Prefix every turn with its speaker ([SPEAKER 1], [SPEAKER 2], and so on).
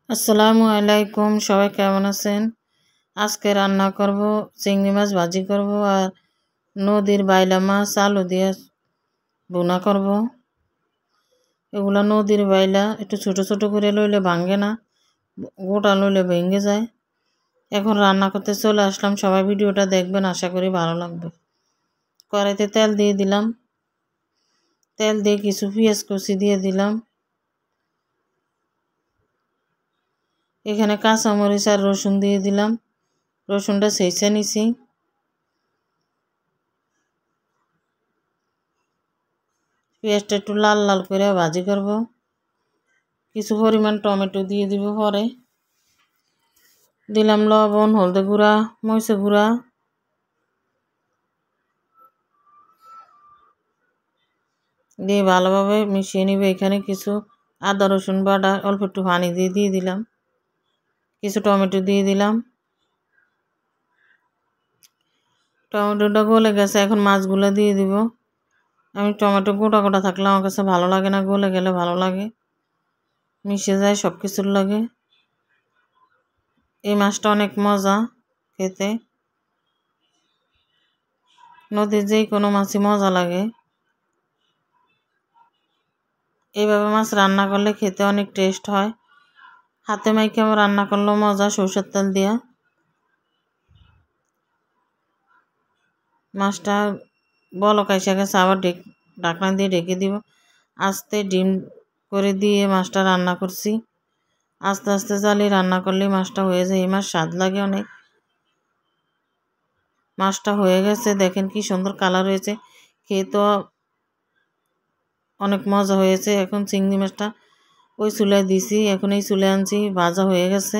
[SPEAKER 1] আসসালামু আলাইকুম, সবাই কেমন আছেন? আজকে রান্না করব চিংড়ি মাছ ভাজি করব আর নদীর বাইলা মাছ আলু দিয়ে ভুনা করব। এগুলা নদীর বাইলা একটু ছোট ছোট করে লইলে ভাঙে না, গোটা লইলে ভেঙে যায়। এখন রান্না করতে চলে আসলাম, সবাই ভিডিওটা দেখবেন, আশা করি ভালো লাগবে। কড়াইতে তেল দিয়ে দিলাম, তেল দিয়ে কিছু পেঁয়াজ কুচি দিয়ে দিলাম। এখানে কাঁচামরিচ আর রসুন দিয়ে দিলাম, রসুনটা ছেঁচে নিছি। পেঁয়াজটা একটু লাল লাল করে ভাজি করব। কিছু পরিমাণ টমেটো দিয়ে দিব, পরে দিলাম লবণ, হলদে গুঁড়া, মরিচের গুঁড়া, দিয়ে ভালোভাবে মিশিয়ে নিব। এখানে কিছু আদা রসুন বাটা অল্প একটু পানি দিয়ে দিলাম, কিছু টমেটো দিয়ে দিলাম। টমেটোটা গলে গেছে, এখন মাছগুলো দিয়ে দিব। আমি টমেটো গোটা গোটা থাকলে আমার কাছে ভালো লাগে না, গলে গেলে ভালো লাগে, মিশে যায় সব কিছুর লাগে। এই মাছটা অনেক মজা খেতে, নদীর যে কোনো মাছই মজা লাগে। এইভাবে মাছ রান্না করলে খেতে অনেক টেস্ট হয়। হাতে মাইকে রান্না করলেও মজা, সরষের তেল দিয়া। মাছটা বলক এসে গেছে, আবার ঢাকনা দিয়ে ঢেকে দিব। আস্তে ডিম করে দিয়ে মাছটা রান্না করছি। আস্তে আস্তে জ্বালিয়ে রান্না করলে মাছটা হয়ে যায়। এই মাছ স্বাদ লাগে অনেক। মাছটা হয়ে গেছে, দেখেন কি সুন্দর কালার হয়েছে, খেয়ে তো অনেক মজা হয়েছে। এখন চিংড়ি মাছটা ওই চুলায় দিছি, এখন এই চুলায় আনছি, ভাজা হয়ে গেছে।